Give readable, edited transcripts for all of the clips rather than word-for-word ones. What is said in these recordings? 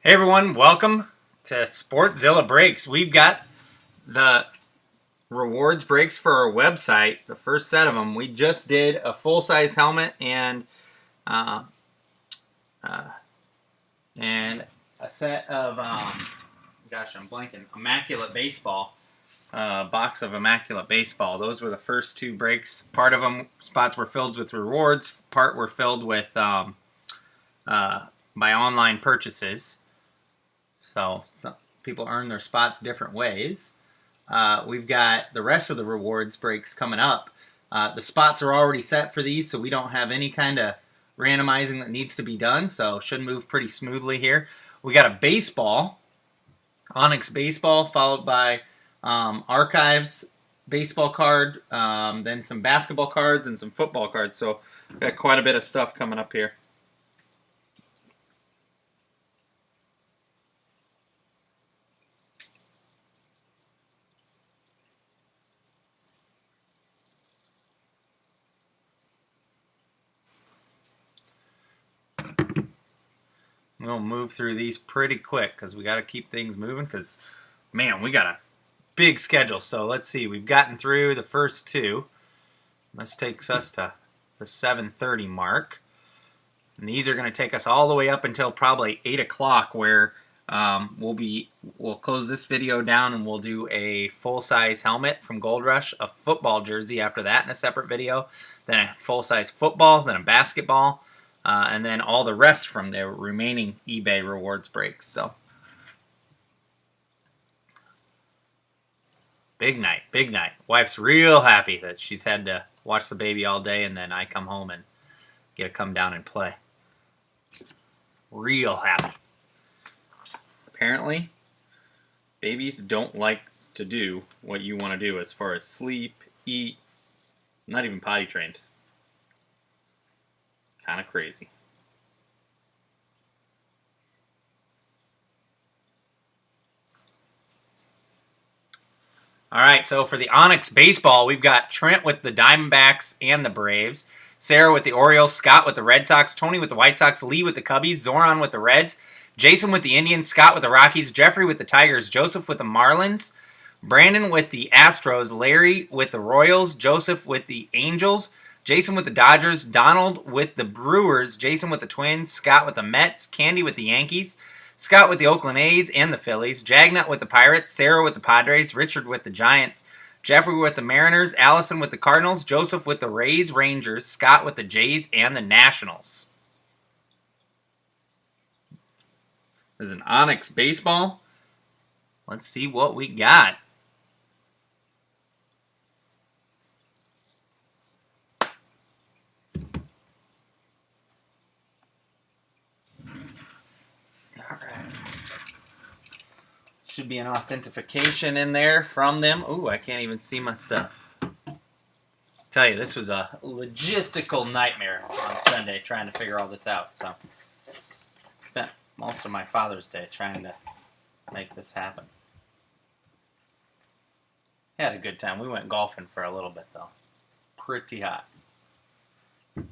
Hey everyone, welcome to Sportzilla Breaks. We've got the rewards breaks for our website, the first set of them. We just did a full-size helmet and uh, a set of, I'm blanking, Immaculate Baseball, box of Immaculate Baseball. Those were the first two breaks. Part of them, spots were filled with rewards, part were filled with by online purchases. So some people earn their spots different ways. We've got the rest of the rewards breaks coming up. The spots are already set for these, so we don't have any kind of randomizing that needs to be done, so should move pretty smoothly here. We got a baseball, Onyx Baseball, followed by Archives baseball card, then some basketball cards and some football cards. So we've got quite a bit of stuff coming up here. We'll move through these pretty quick because we got to keep things moving because, man, we got a big schedule. So let's see. We've gotten through the first two. This takes us to the 7:30 mark. And these are going to take us all the way up until probably 8 o'clock where we'll close this video down and we'll do a full-size helmet from Gold Rush, a football jersey after that in a separate video, then a full-size football, then a basketball, and then all the rest from the remaining eBay rewards breaks. So big night, big night. Wife's real happy that she's had to watch the baby all day and then I come home and get to come down and play. Real happy. Apparently, babies don't like to do what you want to do as far as sleep, eat, not even potty trained. Kind of crazy. All right, so for the Onyx Baseball, we've got Trent with the Diamondbacks and the Braves, Sarah with the Orioles, Scott with the Red Sox, Tony with the White Sox, Lee with the Cubbies, Zoran with the Reds, Jason with the Indians, Scott with the Rockies, Jeffrey with the Tigers, Joseph with the Marlins, Brandon with the Astros, Larry with the Royals, Joseph with the Angels, Jason with the Dodgers, Donald with the Brewers, Jason with the Twins, Scott with the Mets, Candy with the Yankees, Scott with the Oakland A's and the Phillies, Jagnut with the Pirates, Sarah with the Padres, Richard with the Giants, Jeffrey with the Mariners, Allison with the Cardinals, Joseph with the Rays, Rangers, Scott with the Jays and the Nationals. This is an Onyx Baseball. Let's see what we got. Should be an authentication in there from them. Ooh, I can't even see my stuff. Tell you, this was a logistical nightmare on Sunday trying to figure all this out. So, spent most of my Father's Day trying to make this happen. Had a good time. We went golfing for a little bit, though. Pretty hot. Let's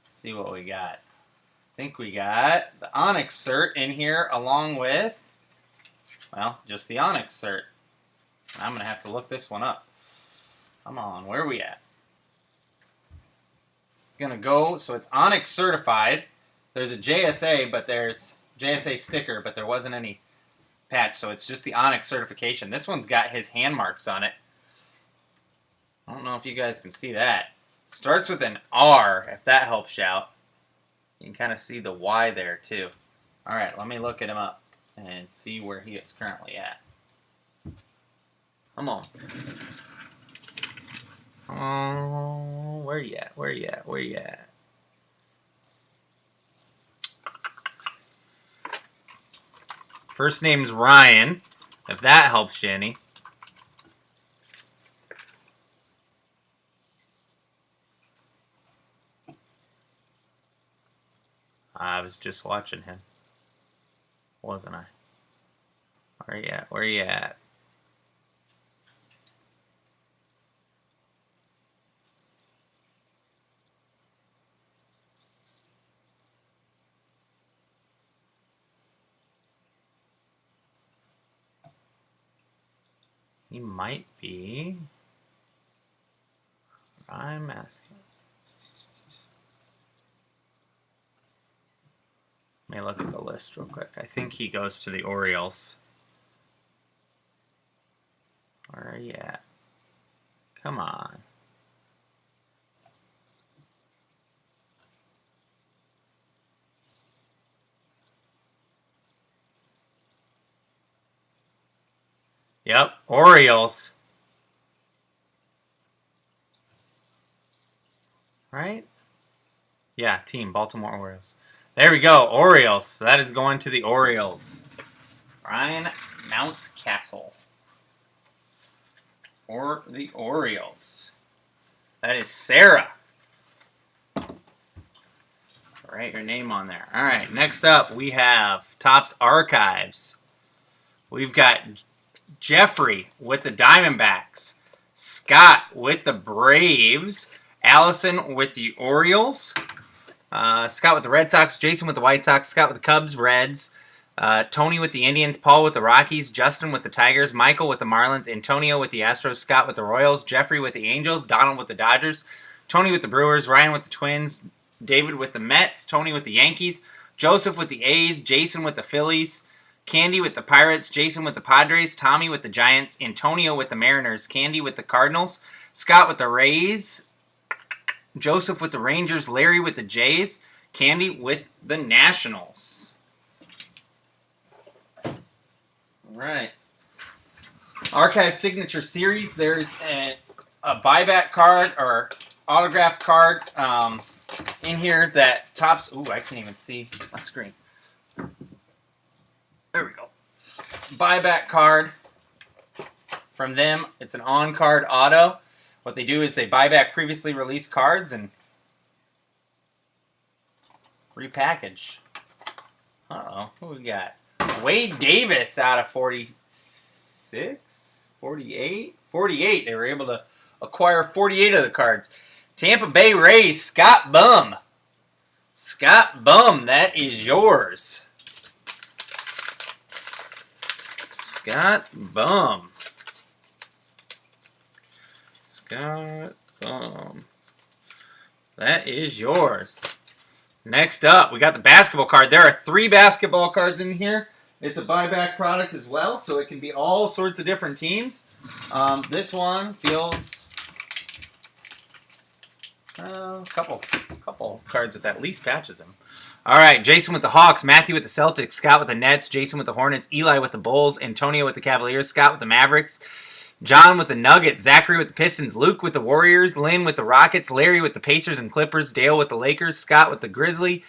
see what we got. I think we got the Onyx cert in here along with, well, just the Onyx cert. I'm going to have to look this one up. Come on, where are we at? It's going to go, so it's Onyx certified. There's a JSA, but there's JSA sticker, but there wasn't any patch, so it's just the Onyx certification. This one's got his hand marks on it. I don't know if you guys can see that. Starts with an R, if that helps you out. You can kind of see the Y there, too. All right, let me look at him up and see where he is currently at. Come on. Oh, where you at? Where you at? Where you at? First name's Ryan, if that helps you any. I was just watching him, wasn't I? Where you at? Where you at? He might be. I'm asking. Let me look at the list real quick. I think he goes to the Orioles. Where are you at? Come on. Yep, Orioles. Right? Yeah, team, Baltimore Orioles. There we go, Orioles. So that is going to the Orioles. Ryan Mountcastle for the Orioles. That is Sarah. Write your name on there. All right, next up we have Topps Archives. We've got Jeffrey with the Diamondbacks, Scott with the Braves, Allison with the Orioles, Scott with the Red Sox, Jason with the White Sox, Scott with the Cubs, Reds, Tony with the Indians, Paul with the Rockies, Justin with the Tigers, Michael with the Marlins, Antonio with the Astros, Scott with the Royals, Jeffrey with the Angels, Donald with the Dodgers, Tony with the Brewers, Ryan with the Twins, David with the Mets, Tony with the Yankees, Joseph with the A's, Jason with the Phillies, Candy with the Pirates, Jason with the Padres, Tommy with the Giants, Antonio with the Mariners, Candy with the Cardinals, Scott with the Rays, Joseph with the Rangers, Larry with the Jays, Candy with the Nationals. All right. Archive Signature Series, there's a buyback card or autograph card in here that Topps... Ooh, I can't even see my screen. There we go. Buyback card from them. It's an on-card auto. What they do is they buy back previously released cards and repackage. Uh-oh. Who we got? Wade Davis out of 46? 48? 48. They were able to acquire 48 of the cards. Tampa Bay Rays, Scott Bum. Scott Bum, that is yours. Scott Bum. Scott Bum. That is yours. Next up, we got the basketball card. There are 3 basketball cards in here. It's a buyback product as well, so it can be all sorts of different teams. This one feels a couple cards with at least patches in them. All right, Jason with the Hawks, Matthew with the Celtics, Scott with the Nets, Jason with the Hornets, Eli with the Bulls, Antonio with the Cavaliers, Scott with the Mavericks, John with the Nuggets, Zachary with the Pistons, Luke with the Warriors, Lynn with the Rockets, Larry with the Pacers and Clippers, Dale with the Lakers, Scott with the Grizzlies,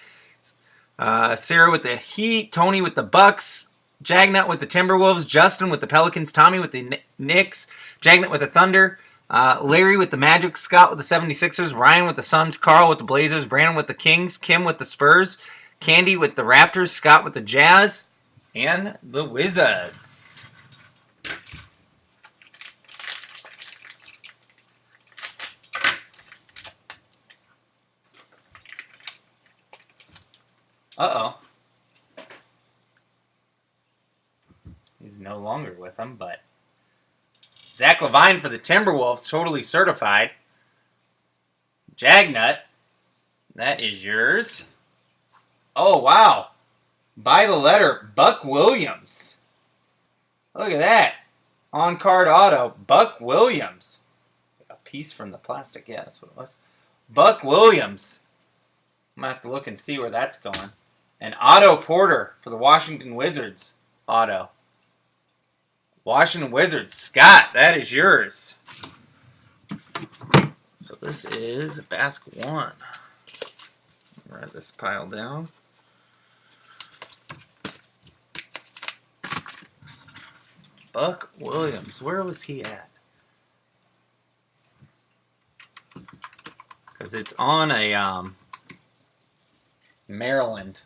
Sarah with the Heat, Tony with the Bucks, Jagnut with the Timberwolves, Justin with the Pelicans, Tommy with the Knicks, Jagnut with the Thunder, Larry with the Magic, Scott with the 76ers, Ryan with the Suns, Carl with the Blazers, Brandon with the Kings, Kim with the Spurs, Candy with the Raptors, Scott with the Jazz, and the Wizards. Uh-oh. He's no longer with them, but Zach Levine for the Timberwolves, totally certified. Jagnut, that is yours. Oh, wow. By the letter, Buck Williams. Look at that. On-card auto, Buck Williams. A piece from the plastic. Yeah, that's what it was. Buck Williams. I'm going to have to look and see where that's going. And Otto Porter for the Washington Wizards. Auto. Washington Wizards. Scott, that is yours. So this is Bask 1. Write this pile down. Buck Williams. Where was he at? Because it's on a Maryland.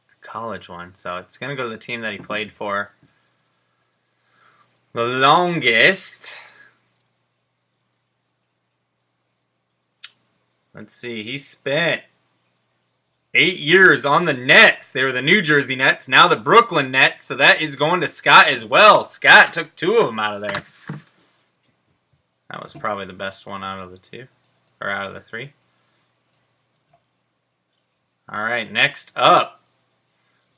It's a college one. So it's going to go to the team that he played for the longest. Let's see. He spent 8 years on the Nets. They were the New Jersey Nets, now the Brooklyn Nets. So that is going to Scott as well. Scott took 2 of them out of there. That was probably the best one out of the 2, or out of the 3. All right, next up,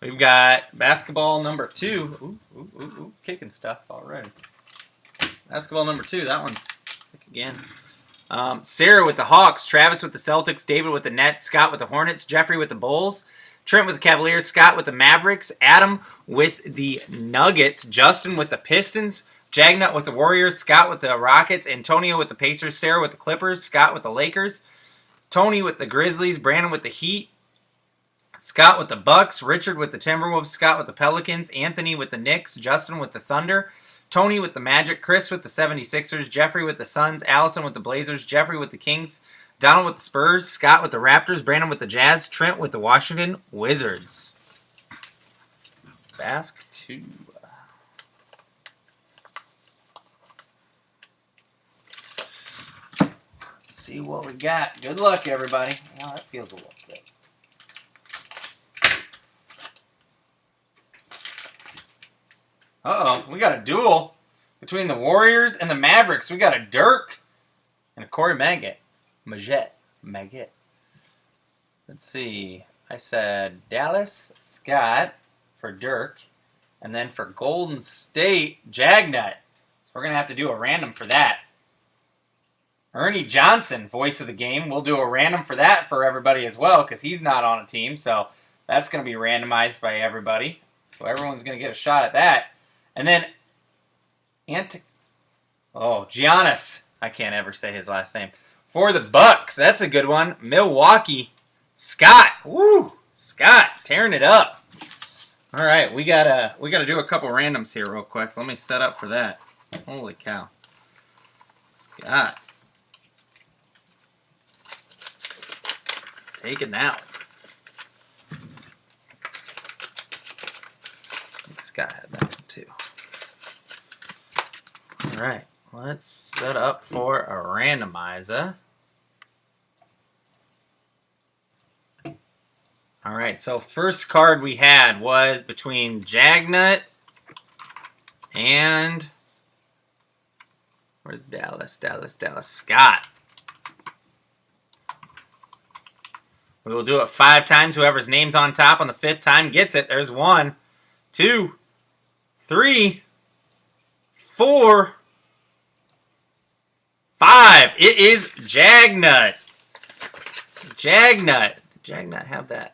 we've got basketball number 2. Ooh, kicking stuff already. Basketball number 2. That one's again. Sarah with the Hawks, Travis with the Celtics, David with the Nets, Scott with the Hornets, Jeffrey with the Bulls, Trent with the Cavaliers, Scott with the Mavericks, Adam with the Nuggets, Justin with the Pistons, Jagnut with the Warriors, Scott with the Rockets, Antonio with the Pacers, Sarah with the Clippers, Scott with the Lakers, Tony with the Grizzlies, Brandon with the Heat, Scott with the Bucks, Richard with the Timberwolves, Scott with the Pelicans, Anthony with the Knicks, Justin with the Thunder, Tony with the Magic, Chris with the 76ers, Jeffrey with the Suns, Allison with the Blazers, Jeffrey with the Kings, Donald with the Spurs, Scott with the Raptors, Brandon with the Jazz, Trent with the Washington Wizards. Bask 2. Let's see what we got. Good luck, everybody. Oh, that feels a little thick. Uh-oh, we got a duel between the Warriors and the Mavericks. We got a Dirk and a Corey Maggette. Maggette. Let's see. I said Dallas, Scott for Dirk, and then for Golden State, Jagnut. So we're going to have to do a random for that. Ernie Johnson, voice of the game. We'll do a random for that for everybody as well because he's not on a team. So that's going to be randomized by everybody. So everyone's going to get a shot at that. And then Giannis. I can't ever say his last name. For the Bucks. That's a good one. Milwaukee. Scott. Woo! Scott tearing it up. All right, we gotta do a couple randoms here real quick. Let me set up for that. Holy cow. Scott. Taking that one. Scott had that one too. All right, let's set up for a randomizer. All right, so first card we had was between Jagnut and where's Dallas? Scott. We will do it 5 times. Whoever's name's on top on the 5th time gets it. There's 1, 2, 3, 4, 5. It is Jagnut. Jagnut. Did Jagnut have that?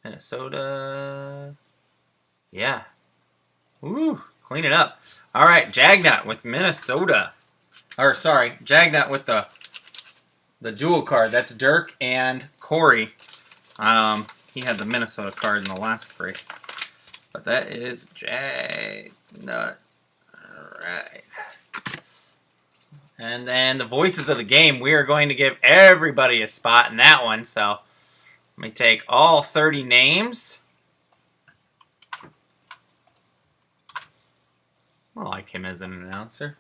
Minnesota. Yeah. Woo. Clean it up. All right. Jagnut with Minnesota. Or, sorry. Jagnut with the dual card. That's Dirk and Corey. He had the Minnesota card in the last break. But that is Jagnut. All right. And then the voices of the game, we are going to give everybody a spot in that one. So let me take all 30 names. I like him as an announcer.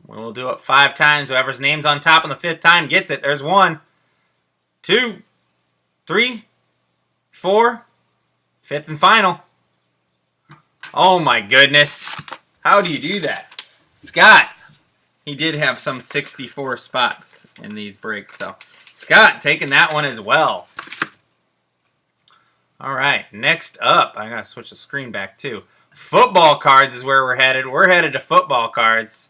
We'll do it 5 times. Whoever's name's on top on the 5th time gets it. There's 1, 2, 3, 4, 5th and final. Oh my goodness. How do you do that? Scott, he did have some 64 spots in these breaks. So Scott taking that one as well. All right, next up, I got to switch the screen back too. Football cards is where we're headed. We're headed to football cards.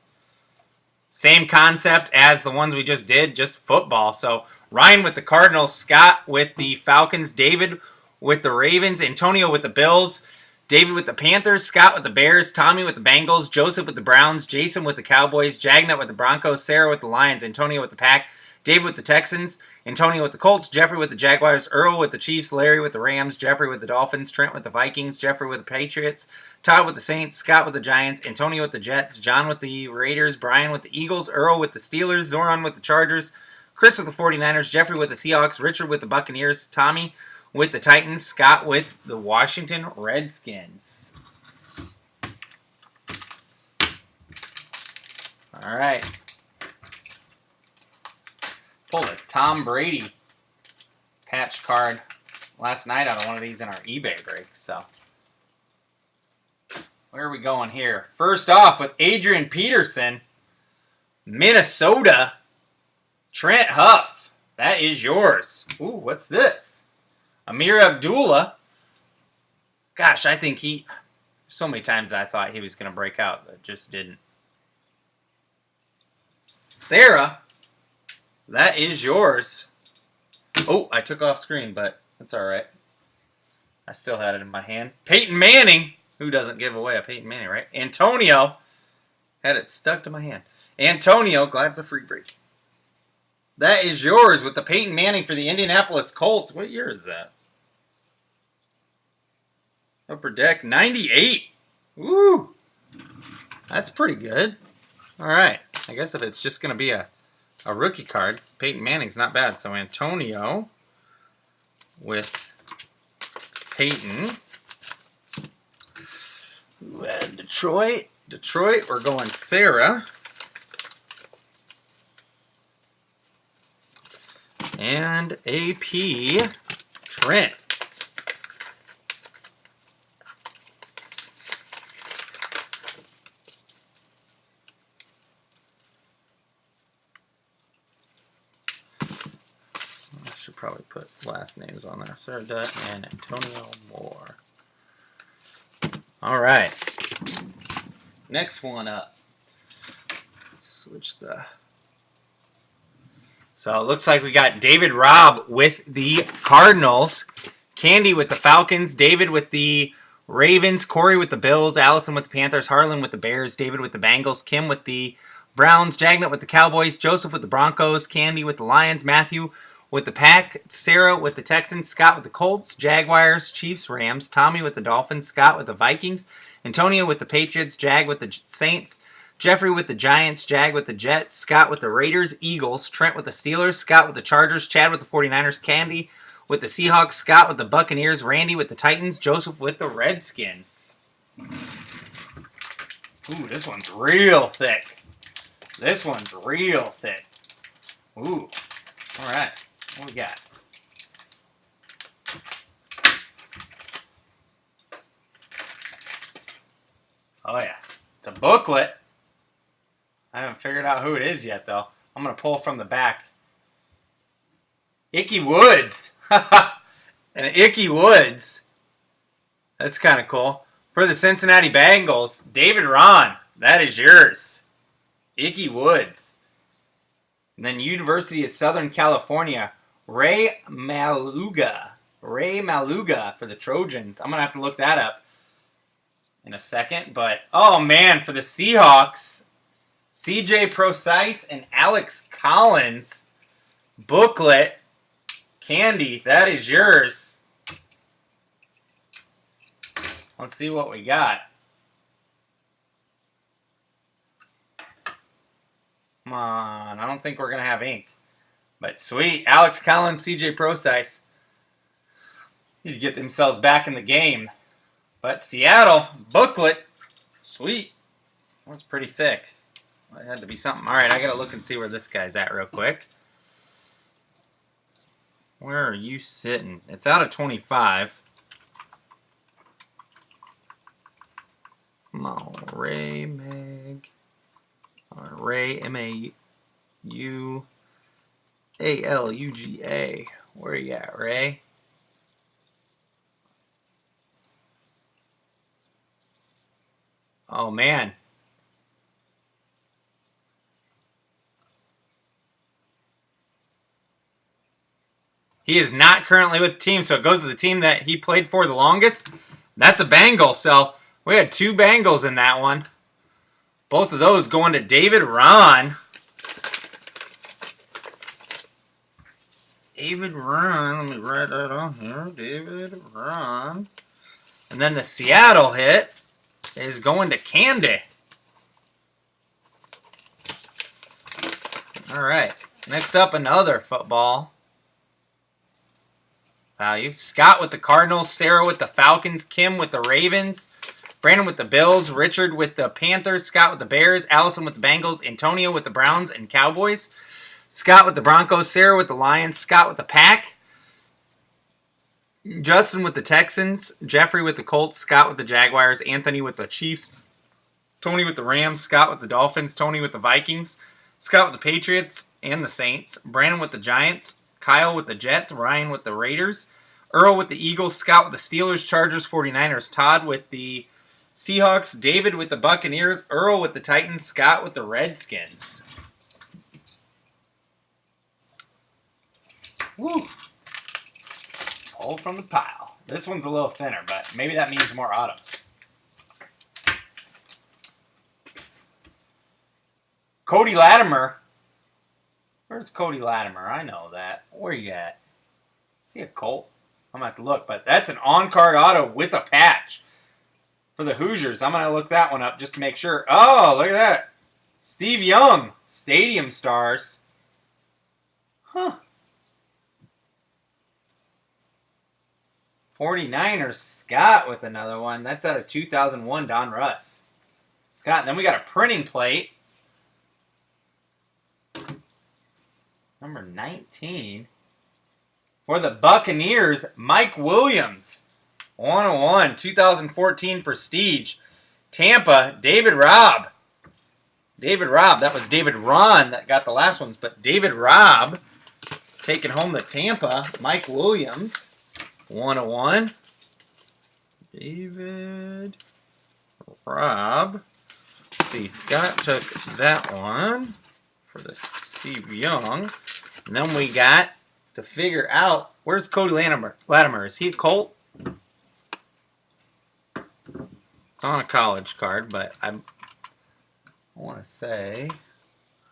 Same concept as the ones we just did, just football. So Ryan with the Cardinals, Scott with the Falcons, David with the Ravens, Antonio with the Bills, David with the Panthers, Scott with the Bears, Tommy with the Bengals, Joseph with the Browns, Jason with the Cowboys, Jagnut with the Broncos, Sarah with the Lions, Antonio with the Pack, David with the Texans, Antonio with the Colts, Jeffrey with the Jaguars, Earl with the Chiefs, Larry with the Rams, Jeffrey with the Dolphins, Trent with the Vikings, Jeffrey with the Patriots, Todd with the Saints, Scott with the Giants, Antonio with the Jets, John with the Raiders, Brian with the Eagles, Earl with the Steelers, Zoran with the Chargers, Chris with the 49ers, Jeffrey with the Seahawks, Richard with the Buccaneers, Tommy with the Titans, Scott with the Washington Redskins. All right. Pulled a Tom Brady patch card last night out of one of these in our eBay break. So, where are we going here? First off with Adrian Peterson, Minnesota, Trent Huff. That is yours. Ooh, what's this? Amir Abdullah. Gosh, I think so many times I thought he was going to break out, but just didn't. Sarah, that is yours. Oh, I took off screen, but that's all right. I still had it in my hand. Peyton Manning. Who doesn't give away a Peyton Manning, right? Antonio. Had it stuck to my hand. Antonio, glad it's a free break. That is yours with the Peyton Manning for the Indianapolis Colts. What year is that? Upper deck, 98. Woo! That's pretty good. All right. I guess if it's just going to be a rookie card, Peyton Manning's not bad. So Antonio with Peyton. Ooh, and Detroit. Detroit, we're going Sarah. And AP Trent. I should probably put last names on there. Sarah Dutt and Antonio Moore. All right. Next one up. Switch the... So it looks like we got David Robb with the Cardinals, Candy with the Falcons, David with the Ravens, Corey with the Bills, Allison with the Panthers, Harlan with the Bears, David with the Bengals, Kim with the Browns, Jagnut with the Cowboys, Joseph with the Broncos, Candy with the Lions, Matthew with the Pack, Sarah with the Texans, Scott with the Colts, Jaguars, Chiefs, Rams, Tommy with the Dolphins, Scott with the Vikings, Antonio with the Patriots, Jag with the Saints, Jeffrey with the Giants, Jag with the Jets, Scott with the Raiders, Eagles, Trent with the Steelers, Scott with the Chargers, Chad with the 49ers, Candy with the Seahawks, Scott with the Buccaneers, Randy with the Titans, Joseph with the Redskins. Ooh, this one's real thick. This one's real thick. Ooh. All right. What we got? Oh, yeah. It's a booklet. I haven't figured out who it is yet, though. I'm going to pull from the back. Ickey Woods. And Ickey Woods. That's kind of cool. For the Cincinnati Bengals, David Ron. That is yours. Ickey Woods. And then University of Southern California, Ray Maluga. Ray Maluga for the Trojans. I'm going to have to look that up in a second. But, oh man, for the Seahawks, CJ Procise and Alex Collins. Booklet. Candy, that is yours. Let's see what we got. Come on, I don't think we're going to have ink. But sweet, Alex Collins, CJ Procise. Need to get themselves back in the game. But Seattle, booklet, sweet. That was pretty thick. It had to be something. All right, I got to look and see where this guy's at real quick. Where are you sitting? It's out of 25. Come on, Ray Mag. Ray M-A-U-A-L-U-G-A. Where you at, Ray? Oh, man. He is not currently with the team, so it goes to the team that he played for the longest. That's a Bengal, so we had two Bengals in that one. Both of those going to David Ron. David Ron, let me write that on here. David Ron. And then the Seattle hit is going to Candy. All right, next up another football value. Scott with the Cardinals, Sarah with the Falcons, Kim with the Ravens, Brandon with the Bills, Richard with the Panthers, Scott with the Bears, Allison with the Bengals, Antonio with the Browns and Cowboys, Scott with the Broncos, Sarah with the Lions, Scott with the Pack, Justin with the Texans, Jeffrey with the Colts, Scott with the Jaguars, Anthony with the Chiefs, Tony with the Rams, Scott with the Dolphins, Tony with the Vikings, Scott with the Patriots and the Saints, Brandon with the Giants, Kyle with the Jets, Ryan with the Raiders, Earl with the Eagles, Scott with the Steelers, Chargers, 49ers, Todd with the Seahawks, David with the Buccaneers, Earl with the Titans, Scott with the Redskins. Woo! Pull from the pile. This one's a little thinner, but maybe that means more autos. Cody Latimer. Where's Cody Latimer? I know that. Where you at? Is he a Colt? I'm going to have to look, but that's an on-card auto with a patch for the Hoosiers. I'm going to look that one up just to make sure. Oh, look at that. Steve Young, Stadium Stars. Huh. 49ers, Scott with another one. That's out of 2001, Don Russ. Scott, and then we got a printing plate. Number 19. For the Buccaneers, Mike Williams. 101, 2014 Prestige. Tampa, David Robb. David Robb. That was David Ron that got the last ones, but David Robb taking home the Tampa. Mike Williams. 101. David Robb. Let's see, Scott took that one for the Steve Young. And then we got to figure out, where's Cody Latimer? Is he a Colt? It's on a college card, but I want to say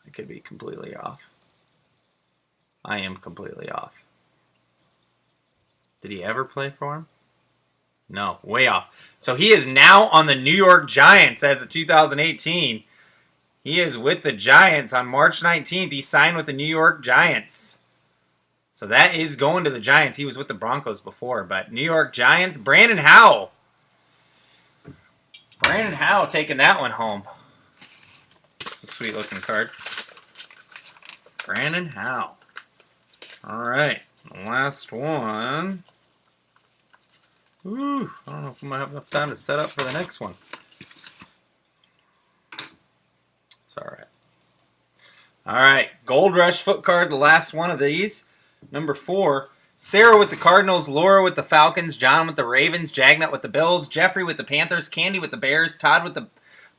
I could be completely off. I am completely off. Did he ever play for him? No, way off. So he is now on the New York Giants as of 2018. He is with the Giants on March 19th. He signed with the New York Giants. So that is going to the Giants. He was with the Broncos before, but New York Giants. Brandon Howell. Brandon Howell taking that one home. It's a sweet looking card. Brandon Howell. All right. Last one. Ooh, I don't know if I'm going to have enough time to set up for the next one. It's all right. All right. Gold Rush foot card, the last one of these. Number 4. Sarah with the Cardinals, Laura with the Falcons, John with the Ravens, Jagnut with the Bills, Jeffrey with the Panthers, Candy with the Bears, Todd with the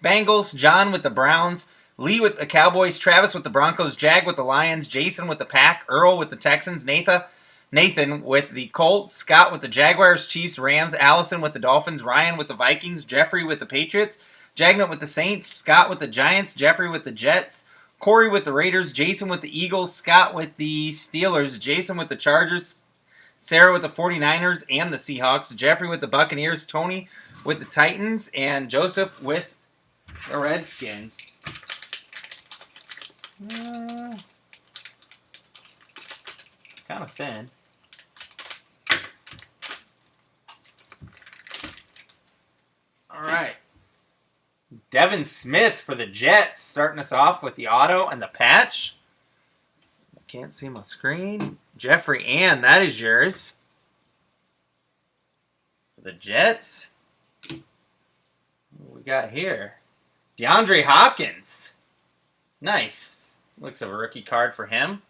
Bengals, John with the Browns, Lee with the Cowboys, Travis with the Broncos, Jag with the Lions, Jason with the Pack, Earl with the Texans, Nathan with the Colts, Scott with the Jaguars, Chiefs, Rams, Allison with the Dolphins, Ryan with the Vikings, Jeffrey with the Patriots, Jagnut with the Saints, Scott with the Giants, Jeffrey with the Jets, Corey with the Raiders, Jason with the Eagles, Scott with the Steelers, Jason with the Chargers, Sarah with the 49ers and the Seahawks, Jeffrey with the Buccaneers, Tony with the Titans, and Joseph with the Redskins. Kind of thin. All right. Devin Smith for the Jets, starting us off with the auto and the patch. I can't see my screen. Jeffrey Ann, that is yours. For the Jets. What we got here? DeAndre Hopkins. Nice. Looks like a rookie card for him.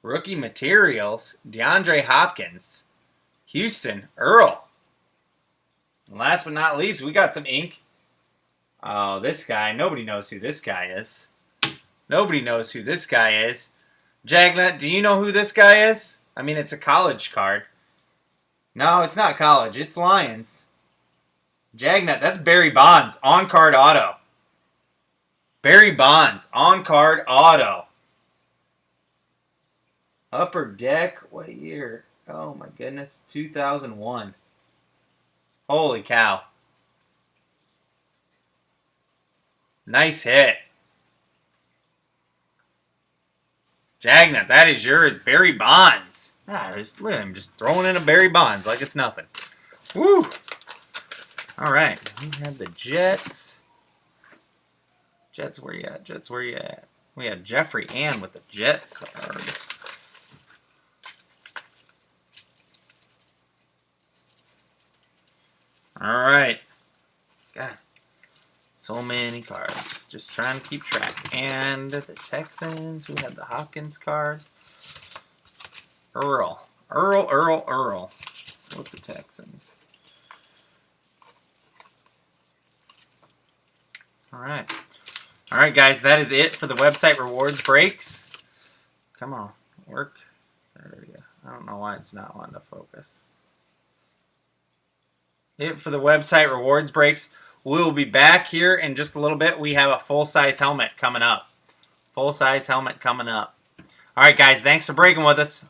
Rookie materials. DeAndre Hopkins. Houston. Earl. And last but not least, we got some ink. Oh, this guy. Nobody knows who this guy is. Nobody knows who this guy is. Jagnut, do you know who this guy is? I mean, it's a college card. No, it's not college. It's Lions. Jagnut, that's Barry Bonds. On-card auto. Barry Bonds. On-card auto. Upper Deck. What year? Oh, my goodness. 2001. Holy cow. Nice hit. Jagnut, that is yours. Barry Bonds. Look at him just throwing in a Barry Bonds like it's nothing. Woo! All right. We have the Jets. Jets, where you at? Jets, where you at? We had Jeffrey Ann with the Jet card. All right. God, so many cards. Just trying to keep track. And the Texans, who had the Hopkins card. Earl with the Texans. All right. All right, guys, that is it for the website rewards breaks. Come on, work. There we go. I don't know why it's not wanting to focus. It for the website rewards breaks. We'll be back here in just a little bit. We have a full-size helmet coming up. Full-size helmet coming up. All right, guys, thanks for breaking with us.